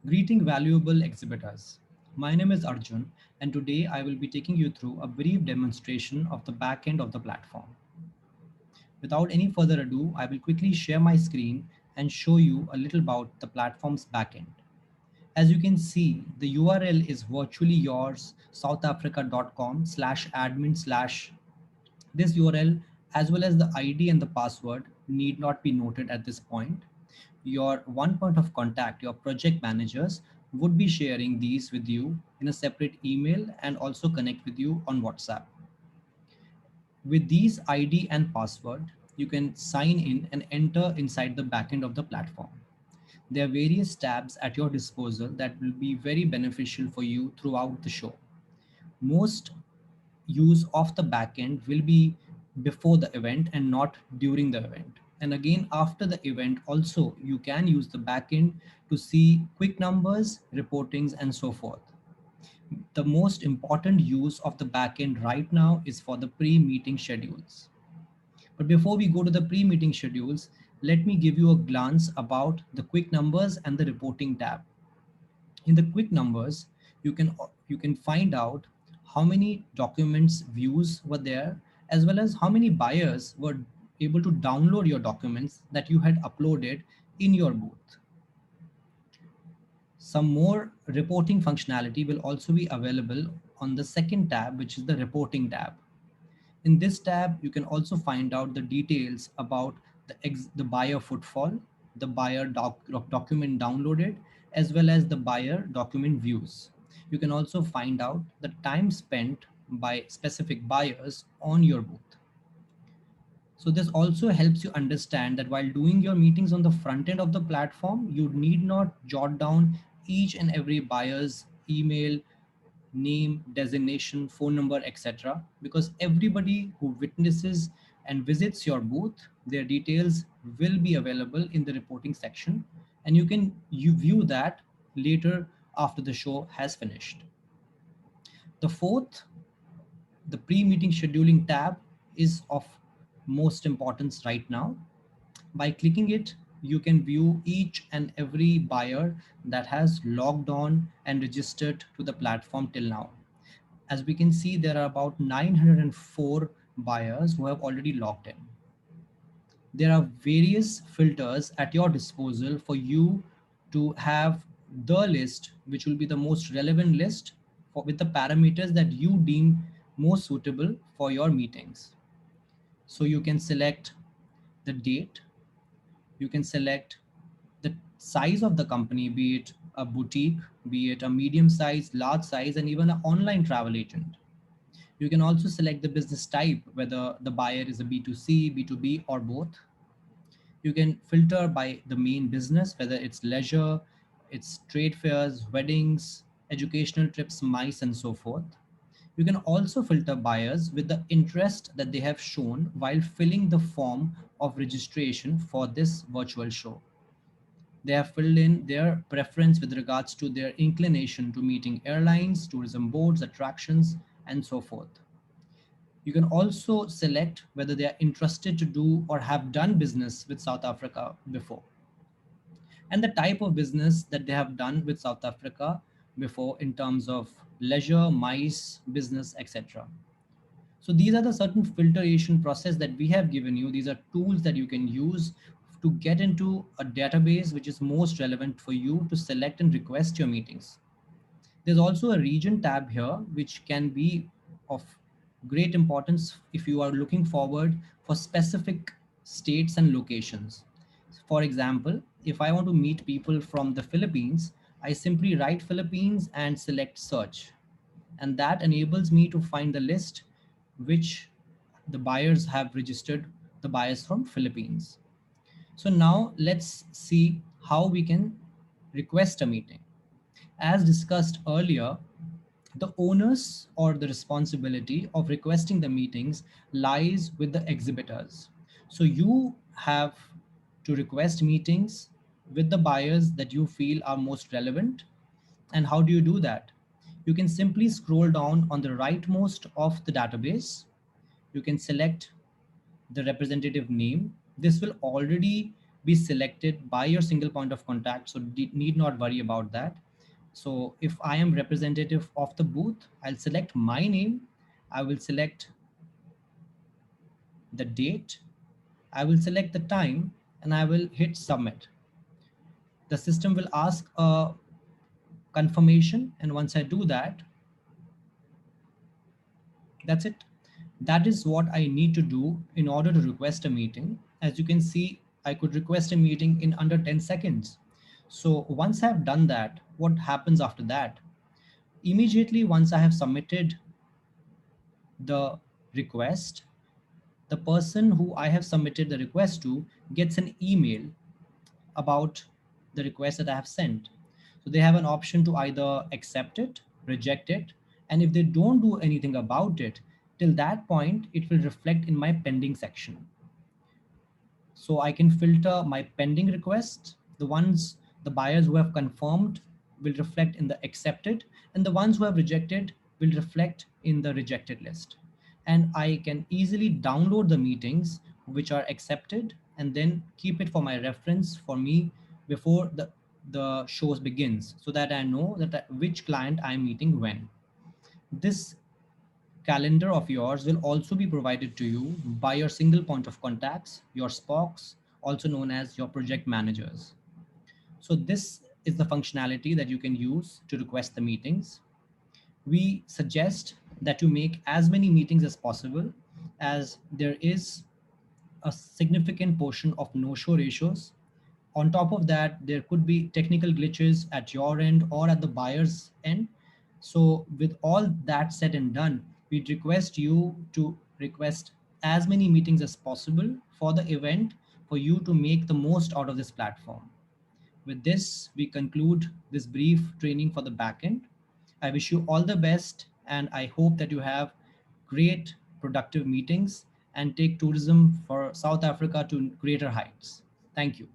Greeting valuable exhibitors. My name is Arjun, and today I will be taking you through a brief demonstration of the backend of the platform. Without any further ado, I will quickly share my screen and show you a little about the platform's backend. As you can see, the URL is virtually yours southafrica.com/admin slash. This URL, as well as the ID and the password, need not be noted at this point. Your one point of contact, your project managers, would be sharing these with you in a separate email and also connect with you on WhatsApp. With these ID and password, you can sign in and enter inside the backend of the platform. There are various tabs at your disposal that will be very beneficial for you throughout the show. Most use of the backend will be before the event and not during the event. And again, after the event, also you can use the backend to see quick numbers, reportings, and so forth. The most important use of the backend right now is for the pre-meeting schedules. But before we go to the pre-meeting schedules, let me give you a glance about the quick numbers and the reporting tab. In the quick numbers, you can you can find out how many documents views were there, as well as how many buyers were able to download your documents that you had uploaded in your booth. Some more reporting functionality will also be available on the second tab, which is the reporting tab. In this tab, you can also find out the details about the buyer footfall, the buyer document downloaded, as well as the buyer document views. You can also find out the time spent by specific buyers on your booth. So this also helps you understand that while doing your meetings on the front end of the platform, you need not jot down each and every buyer's email, name, designation, phone number, etc. Because everybody who witnesses and visits your booth, their details will be available in the reporting section, and you view that later after the show has finished. The fourth, the pre-meeting scheduling tab, is of most importance right now. By clicking it, you can view each and every buyer that has logged on and registered to the platform till now. As we can see, there are about 904 buyers who have already logged in. There are various filters at your disposal for you to have the list, which will be the most relevant list with the parameters that you deem most suitable for your meetings. So you can select the date, you can select the size of the company, be it a boutique, be it a medium size, large size, and even an online travel agent. You can also select the business type, whether the buyer is a B2C, B2B, or both. You can filter by the main business, whether it's leisure, it's trade fairs, weddings, educational trips, MICE, and so forth. You can also filter buyers with the interest that they have shown while filling the form of registration for this virtual show. They have filled in their preference with regards to their inclination to meeting airlines, tourism boards, attractions, and so forth. You can also select whether they are interested to do or have done business with South Africa before, and the type of business that they have done with South Africa before in terms of leisure, MICE, business, etc. So these are the certain filtration process that we have given you. These are tools that you can use to get into a database which is most relevant for you to select and request your meetings. There's also a region tab here, which can be of great importance if you are looking forward for specific states and locations. For example, if I want to meet people from the Philippines, I simply write Philippines and select search. And that enables me to find the list which the buyers have registered, the buyers from Philippines. So now let's see how we can request a meeting. As discussed earlier, the onus or the responsibility of requesting the meetings lies with the exhibitors. So you have to request meetings with the buyers that you feel are most relevant. And how do you do that? You can simply scroll down on the rightmost of the database. You can select the representative name. This will already be selected by your single point of contact, so need not worry about that. So if I am representative of the booth, I'll select my name, I will select the date, I will select the time, and I will hit submit. The system will ask a confirmation, and once I do that, that's it. That is what I need to do in order to request a meeting. As you can see, I could request a meeting in under 10 seconds. So once I've done that, what happens after that? Immediately once I have submitted the request, the person who I have submitted the request to gets an email about the request that I have sent. So they have an option to either accept it, reject it, and if they don't do anything about it, till that point, it will reflect in my pending section. So I can filter my pending requests. The buyers who have confirmed will reflect in the accepted, and the ones who have rejected will reflect in the rejected list. And I can easily download the meetings which are accepted and then keep it for my reference for me before the shows begins, so that I know which client I'm meeting when. This calendar of yours will also be provided to you by your single point of contacts, your SPOCs, also known as your project managers. So this is the functionality that you can use to request the meetings. We suggest that you make as many meetings as possible, as there is a significant portion of no-show ratios. On top of that, there could be technical glitches at your end or at the buyer's end. So with all that said and done, we'd request you to request as many meetings as possible for the event, for you to make the most out of this platform. With this, we conclude this brief training for the backend. I wish you all the best, and I hope that you have great productive meetings and take tourism for South Africa to greater heights. Thank you.